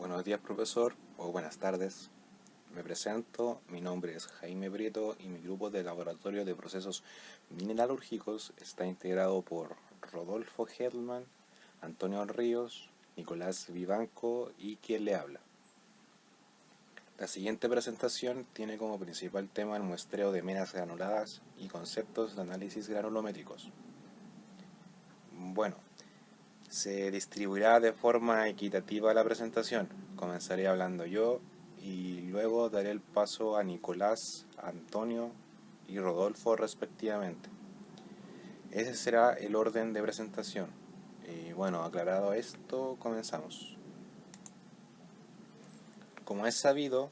Buenos días, profesor, o buenas tardes. Me presento, mi nombre es Jaime Prieto y mi grupo de laboratorio de procesos mineralúrgicos está integrado por Rodolfo Hedman, Antonio Ríos, Nicolás Vivanco y quien le habla. La siguiente presentación tiene como principal tema el muestreo de menas granuladas y conceptos de análisis granulométricos. Bueno, se distribuirá de forma equitativa la presentación. Comenzaré hablando yo y luego daré el paso a Nicolás, Antonio y Rodolfo respectivamente. Ese será el orden de presentación. Y bueno, aclarado esto, comenzamos. Como es sabido,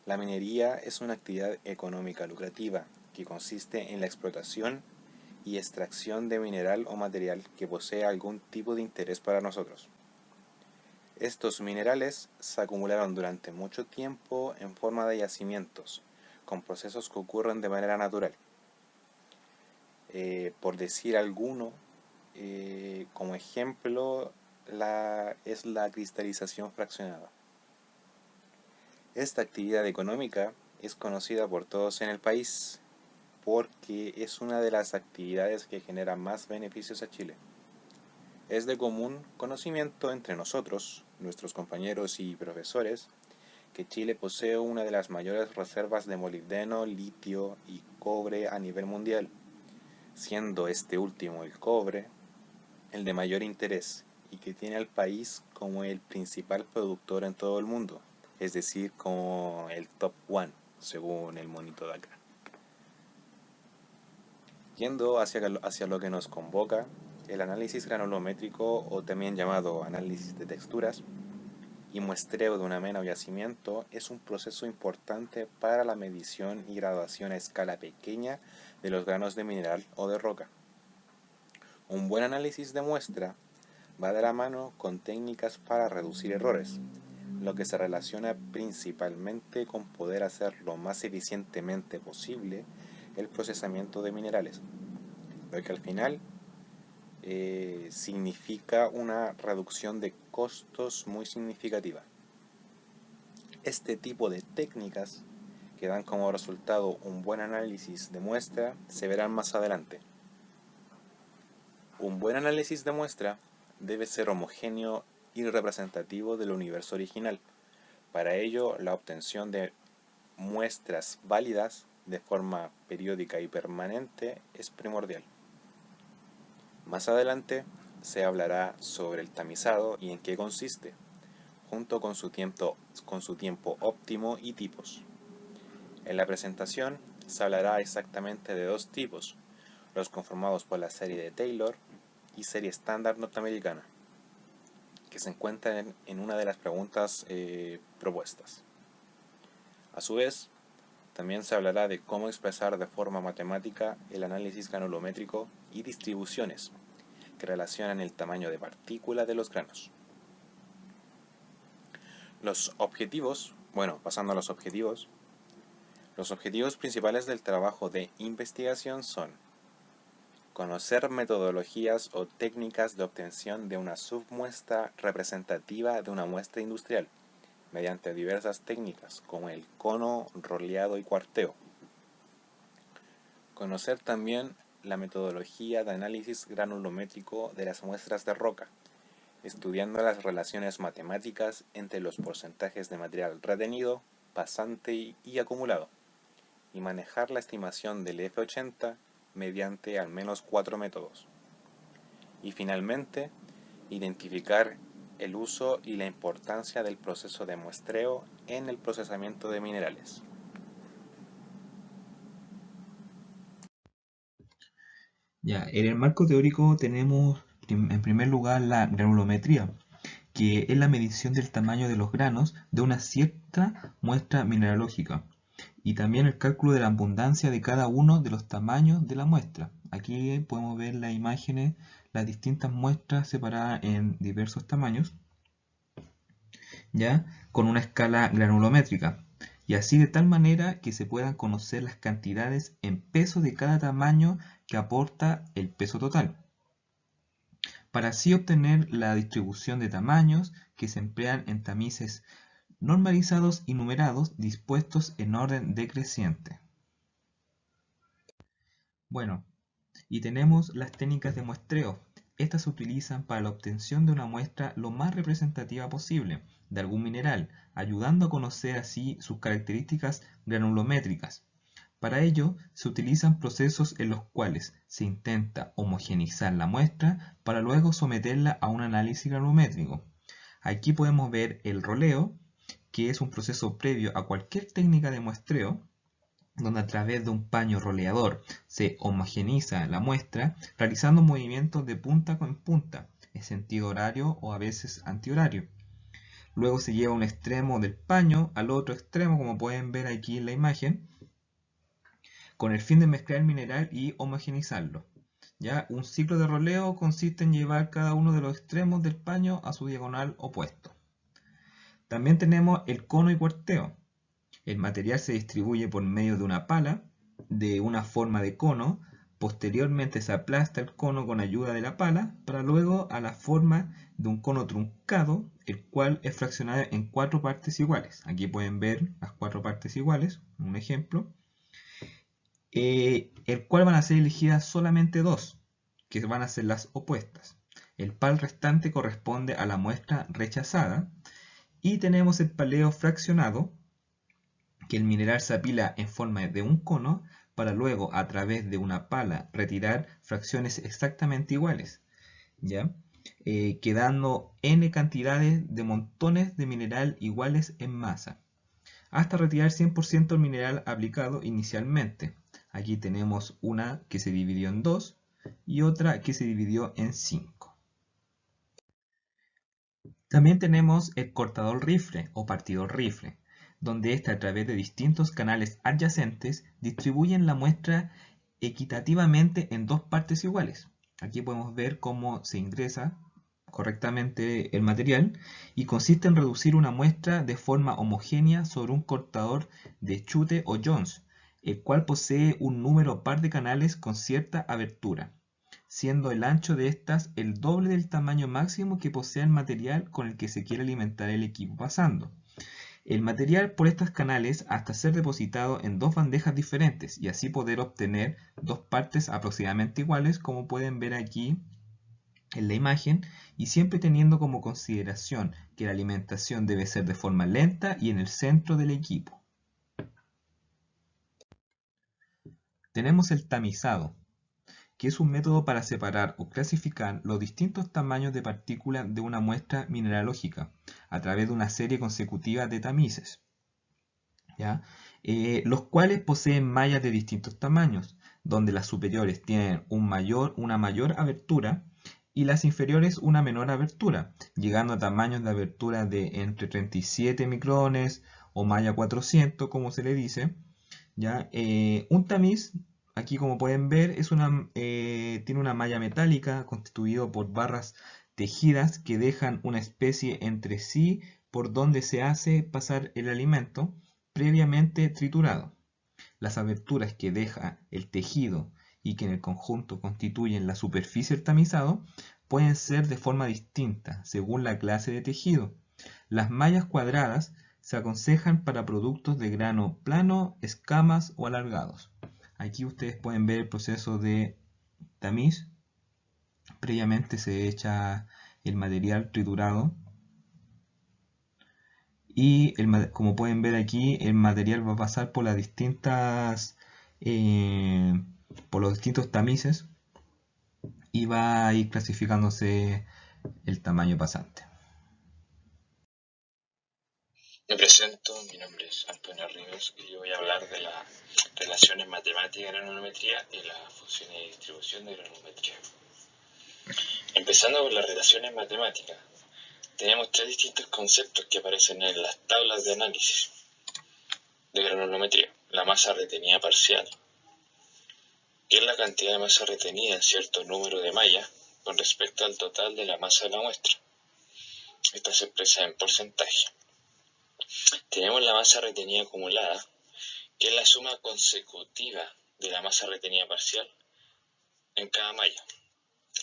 la minería es una actividad económica lucrativa que consiste en la explotación y extracción de mineral o material que posee algún tipo de interés para nosotros. Estos minerales se acumularon durante mucho tiempo en forma de yacimientos, con procesos que ocurren de manera natural. Por decir alguno, como ejemplo, es la cristalización fraccionada. Esta actividad económica es conocida por todos en el país porque es una de las actividades que genera más beneficios a Chile. Es de común conocimiento entre nosotros, nuestros compañeros y profesores, que Chile posee una de las mayores reservas de molibdeno, litio y cobre a nivel mundial, siendo este último, el cobre, el de mayor interés y que tiene al país como el principal productor en todo el mundo, es decir, como el top one, según el monito de acá. Yendo hacia lo que nos convoca, el análisis granulométrico, o también llamado análisis de texturas, y muestreo de una mena o yacimiento es un proceso importante para la medición y graduación a escala pequeña de los granos de mineral o de roca. Un buen análisis de muestra va de la mano con técnicas para reducir errores, lo que se relaciona principalmente con poder hacer lo más eficientemente posible el procesamiento de minerales, lo que al final significa una reducción de costos muy significativa. Este tipo de técnicas que dan como resultado un buen análisis de muestra se verán más adelante. Un buen análisis de muestra debe ser homogéneo y representativo del universo original. Para ello, la obtención de muestras válidas de forma periódica y permanente es primordial. Más adelante se hablará sobre el tamizado y en qué consiste, junto con su tiempo óptimo y tipos. En la presentación se hablará exactamente de dos tipos, los conformados por la serie de Taylor y serie estándar norteamericana, que se encuentran en una de las preguntas propuestas. A su vez, también se hablará de cómo expresar de forma matemática el análisis granulométrico y distribuciones que relacionan el tamaño de partícula de los granos. Pasando a los objetivos principales del trabajo de investigación son conocer metodologías o técnicas de obtención de una submuestra representativa de una muestra industrial, mediante diversas técnicas como el cono, roleado y cuarteo. Conocer también la metodología de análisis granulométrico de las muestras de roca, estudiando las relaciones matemáticas entre los porcentajes de material retenido, pasante y acumulado, y manejar la estimación del F80 mediante al menos 4 métodos. Y finalmente, identificar el uso y la importancia del proceso de muestreo en el procesamiento de minerales. Ya, en el marco teórico tenemos en primer lugar la granulometría, que es la medición del tamaño de los granos de una cierta muestra mineralógica, y también el cálculo de la abundancia de cada uno de los tamaños de la muestra. Aquí podemos ver las imágenes, las distintas muestras separadas en diversos tamaños, ya con una escala granulométrica, y así de tal manera que se puedan conocer las cantidades en peso de cada tamaño que aporta el peso total. para así obtener la distribución de tamaños que se emplean en tamices normalizados y numerados dispuestos en orden decreciente. Bueno, y tenemos las técnicas de muestreo. Estas se utilizan para la obtención de una muestra lo más representativa posible de algún mineral, ayudando a conocer así sus características granulométricas. Para ello, se utilizan procesos en los cuales se intenta homogeneizar la muestra para luego someterla a un análisis granulométrico. Aquí podemos ver el roleo, que es un proceso previo a cualquier técnica de muestreo, donde a través de un paño roleador se homogeneiza la muestra, realizando movimientos de punta con punta, en sentido horario o a veces antihorario. Luego se lleva un extremo del paño al otro extremo, como pueden ver aquí en la imagen, con el fin de mezclar el mineral y homogeneizarlo. ¿Ya? Un ciclo de roleo consiste en llevar cada uno de los extremos del paño a su diagonal opuesto. También tenemos el cono y cuarteo. El material se distribuye por medio de una pala de una forma de cono. Posteriormente se aplasta el cono con ayuda de la pala para luego a la forma de un cono truncado, el cual es fraccionado en 4 partes iguales. Aquí pueden ver las 4 partes iguales, un ejemplo. El cual van a ser elegidas solamente 2, que van a ser las opuestas. El par restante corresponde a la muestra rechazada. Y tenemos el paleo fraccionado, que el mineral se apila en forma de un cono para luego a través de una pala retirar fracciones exactamente iguales, ¿ya? Quedando n cantidades de montones de mineral iguales en masa, hasta retirar 100% el mineral aplicado inicialmente. Aquí tenemos una que se dividió en 2 y otra que se dividió en 5. También tenemos el cortador rifle o partidor rifle, donde éste a través de distintos canales adyacentes distribuyen la muestra equitativamente en 2 partes iguales. Aquí podemos ver cómo se ingresa correctamente el material y consiste en reducir una muestra de forma homogénea sobre un cortador de chute o Jones, el cual posee un número par de canales con cierta abertura, siendo el ancho de estas el doble del tamaño máximo que posea el material con el que se quiere alimentar el equipo pasando el material por estos canales hasta ser depositado en 2 bandejas diferentes y así poder obtener 2 partes aproximadamente iguales, como pueden ver aquí en la imagen, y siempre teniendo como consideración que la alimentación debe ser de forma lenta y en el centro del equipo. Tenemos el tamizado, que es un método para separar o clasificar los distintos tamaños de partículas de una muestra mineralógica a través de una serie consecutiva de tamices, ¿ya? Los cuales poseen mallas de distintos tamaños, donde las superiores tienen una mayor abertura y las inferiores una menor abertura, llegando a tamaños de abertura de entre 37 micrones o malla 400, como se le dice, ¿ya? Un tamiz, aquí como pueden ver, tiene una malla metálica constituido por barras tejidas que dejan una especie entre sí por donde se hace pasar el alimento previamente triturado. Las aberturas que deja el tejido y que en el conjunto constituyen la superficie del tamizado pueden ser de forma distinta según la clase de tejido. Las mallas cuadradas se aconsejan para productos de grano plano, escamas o alargados. Aquí ustedes pueden ver el proceso de tamiz. Previamente se echa el material triturado y como pueden ver aquí el material va a pasar por las por los distintos tamices y va a ir clasificándose el tamaño pasante. Me presento, mi nombre es Antonio Ríos y yo voy a hablar de las relaciones matemáticas de granulometría y las funciones de distribución de granulometría. Empezando con las relaciones matemáticas, tenemos 3 distintos conceptos que aparecen en las tablas de análisis de granulometría. La masa retenida parcial, que es la cantidad de masa retenida en cierto número de mallas con respecto al total de la masa de la muestra. Esta se expresa en porcentaje. Tenemos la masa retenida acumulada, que es la suma consecutiva de la masa retenida parcial en cada malla.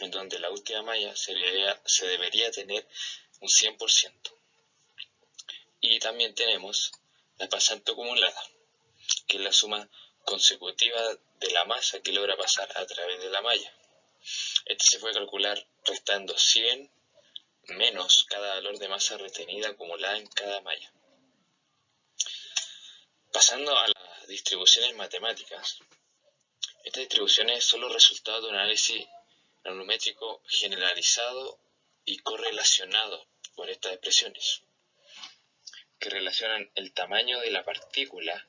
en donde la última malla se debería tener un 100%. Y también tenemos la pasante acumulada, que es la suma consecutiva de la masa que logra pasar a través de la malla. Este se puede calcular restando 100 menos cada valor de masa retenida acumulada en cada malla. Pasando a las distribuciones matemáticas, estas distribuciones son los resultados de un análisis nanométrico generalizado y correlacionado por estas expresiones, que relacionan el tamaño de la partícula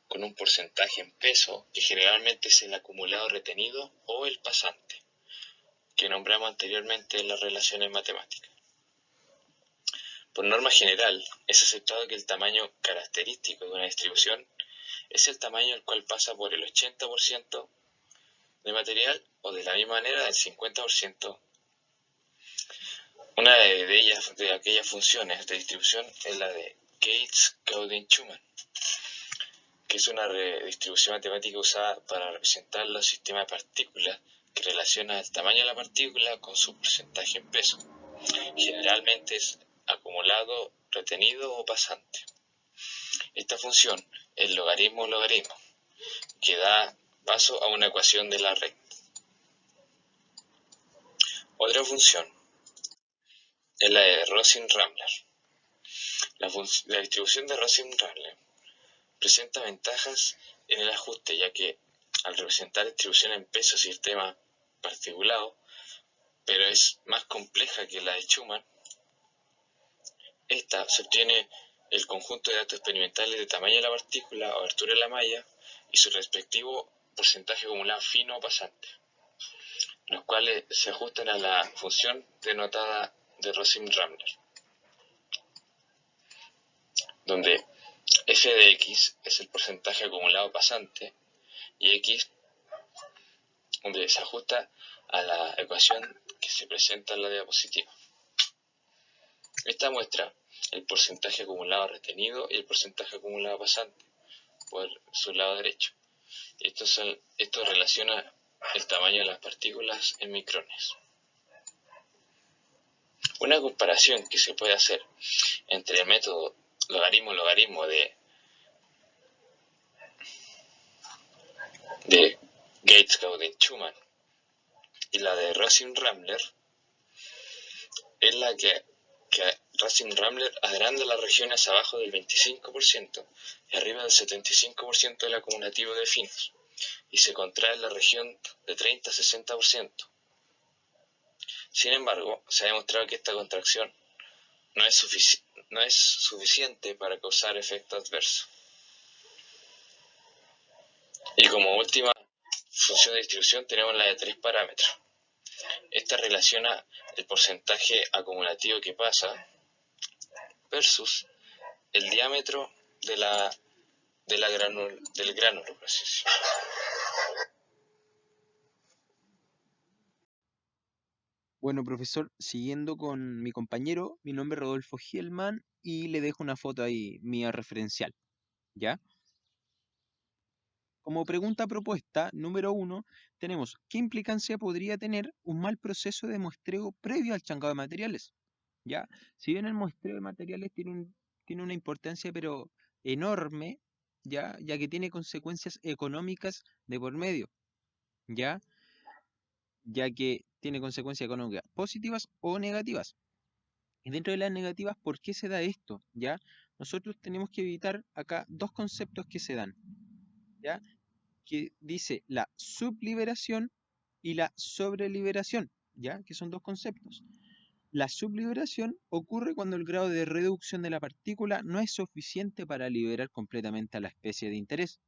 con un porcentaje en peso, que generalmente es el acumulado retenido o el pasante, que nombramos anteriormente en las relaciones matemáticas. Por norma general, es aceptado que el tamaño característico de una distribución es el tamaño el cual pasa por el 80% de material o de la misma manera del 50%. Una de aquellas funciones de distribución es la de Gates-Gauden-Schumann, que es una distribución matemática usada para representar los sistemas de partículas que relaciona el tamaño de la partícula con su porcentaje en peso. Generalmente es acumulado, retenido o pasante. Esta función es logaritmo-logaritmo, que da paso a una ecuación de la recta. Otra función es la de Rossing-Ramler. La distribución de Rossing-Ramler presenta ventajas en el ajuste, ya que al representar distribución en peso sistema particulado, pero es más compleja que la de Schumann, esta se obtiene el conjunto de datos experimentales de tamaño de la partícula, abertura de la malla y su respectivo porcentaje acumulado fino o pasante, los cuales se ajustan a la función denotada de Rossing-Ramler, donde f de x es el porcentaje acumulado pasante y x donde se ajusta a la ecuación que se presenta en la diapositiva. Esta muestra el porcentaje acumulado retenido y el porcentaje acumulado pasante por su lado derecho. Esto relaciona el tamaño de las partículas en micrones. Una comparación que se puede hacer entre el método logaritmo-logaritmo de Gates-Gauden-Schumann y la de Rossing-Ramler es la que Rossing-Ramler agranda las regiones abajo del 25% y arriba del 75% del acumulativo de finos, y se contrae en la región de 30 a 60%. Sin embargo, se ha demostrado que esta contracción no es suficiente para causar efectos adversos. Y como última función de distribución tenemos la de 3 parámetros. Esta relaciona el porcentaje acumulativo que pasa versus el diámetro del gránulo, por así decirlo. Bueno, profesor, siguiendo con mi compañero, mi nombre es Rodolfo Gielman y le dejo una foto ahí mía referencial, ¿ya? Como pregunta propuesta, número 1, tenemos ¿qué implicancia podría tener un mal proceso de muestreo previo al chancado de materiales? ¿Ya? Si bien el muestreo de materiales tiene una importancia pero enorme, ya que tiene consecuencias económicas de por medio, ¿ya? Ya que tiene consecuencias económicas positivas o negativas. Y dentro de las negativas, ¿por qué se da esto? ¿Ya? Nosotros tenemos que evitar acá dos conceptos que se dan, ¿ya? Que dice la subliberación y la sobreliberación, ¿ya? Que son dos conceptos. La subliberación ocurre cuando el grado de reducción de la partícula no es suficiente para liberar completamente a la especie de interés,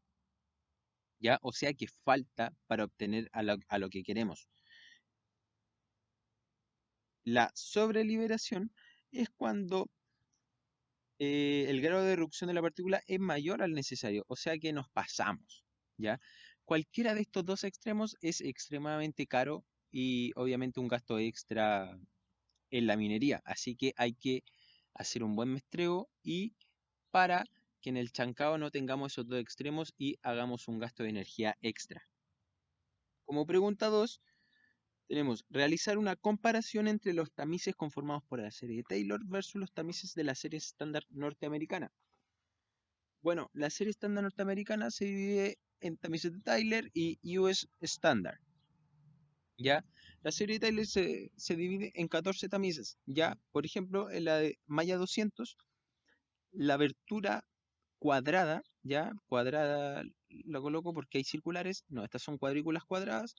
¿ya? O sea que falta para obtener a lo que queremos. La sobreliberación es cuando el grado de reducción de la partícula es mayor al necesario, o sea que nos pasamos, ¿ya? Cualquiera de estos dos extremos es extremadamente caro y obviamente un gasto extra en la minería, así que hay que hacer un buen muestreo y para que en el chancado no tengamos esos dos extremos y hagamos un gasto de energía extra. Como pregunta 2, tenemos realizar una comparación entre los tamices conformados por la serie Taylor versus los tamices de la serie estándar norteamericana. Bueno, la serie estándar norteamericana se divide en tamices de Taylor y US Standard. ¿Ya? La serie de Taylor se divide en 14 tamices. ¿Ya? Por ejemplo, en la de Maya 200, la abertura cuadrada, ¿ya? Cuadrada la coloco porque hay circulares. No, estas son cuadrículas cuadradas.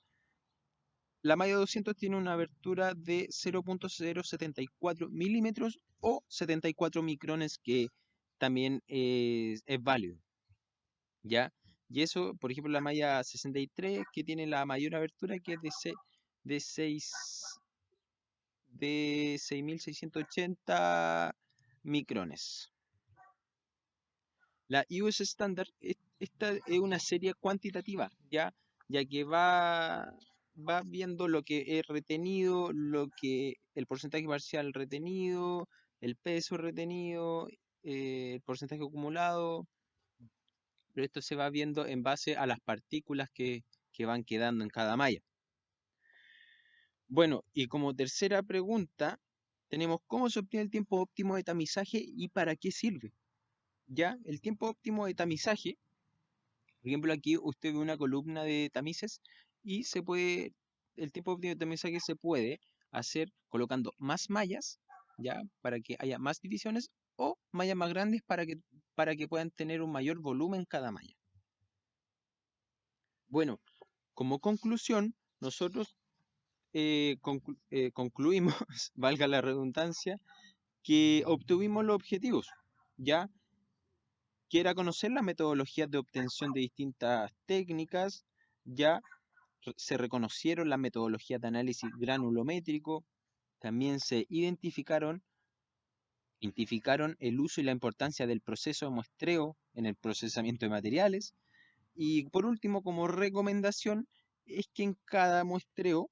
La Maya 200 tiene una abertura de 0.074 milímetros o 74 micrones, que también es válido, ¿ya? Y eso, por ejemplo, la Maya 63, que tiene la mayor abertura, que es de 6.680 micrones. La US Standard, esta es una serie cuantitativa, ya que va viendo lo que es retenido, el porcentaje parcial retenido, el peso retenido, el porcentaje acumulado, pero esto se va viendo en base a las partículas que van quedando en cada malla. Bueno, y como tercera pregunta, tenemos cómo se obtiene el tiempo óptimo de tamizaje y para qué sirve. Ya, el tiempo óptimo de tamizaje, por ejemplo, aquí usted ve una columna de tamices y el tiempo óptimo de tamizaje se puede hacer colocando más mallas, ya, para que haya más divisiones, o mallas más grandes para que puedan tener un mayor volumen cada malla. Bueno, como conclusión, nosotros concluimos, valga la redundancia, que obtuvimos los objetivos, ¿ya? Que era conocer las metodologías de obtención de distintas técnicas, ya se reconocieron las metodologías de análisis granulométrico, también se identificaron el uso y la importancia del proceso de muestreo en el procesamiento de materiales, y por último, como recomendación, es que en cada muestreo,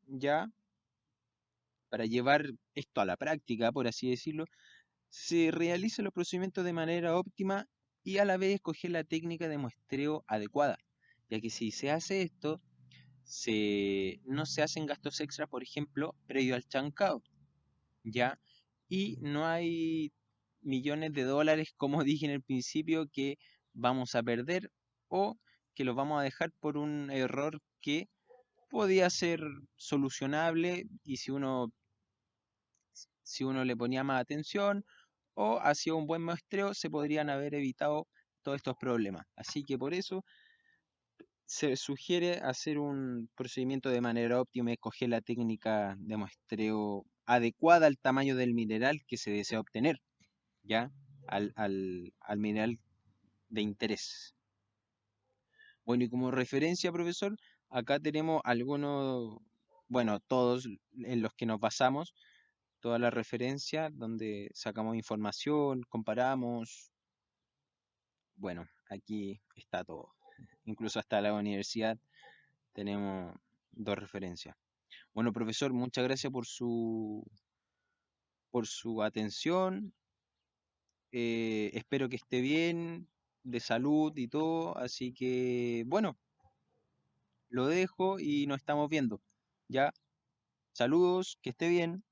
ya para llevar esto a la práctica, por así decirlo, se realice los procedimientos de manera óptima y a la vez escoger la técnica de muestreo adecuada, ya que si se hace esto, no se hacen gastos extras, por ejemplo, previo al chancado, ¿ya? Y no hay millones de dólares, como dije en el principio, que vamos a perder o que los vamos a dejar por un error que podía ser solucionable, y si uno le ponía más atención o hacía un buen muestreo, se podrían haber evitado todos estos problemas. Así que por eso se sugiere hacer un procedimiento de manera óptima y escoger la técnica de muestreo adecuada al tamaño del mineral que se desea obtener, ¿ya? Al mineral de interés. Bueno, y como referencia, profesor, acá tenemos algunos, bueno, todos en los que nos basamos, todas las referencias donde sacamos información, comparamos. Bueno, aquí está todo. Incluso hasta la universidad tenemos dos referencias. Bueno, profesor, muchas gracias por su atención. Espero que esté bien, de salud y todo. Así que, bueno, lo dejo y nos estamos viendo. Ya, saludos, que esté bien.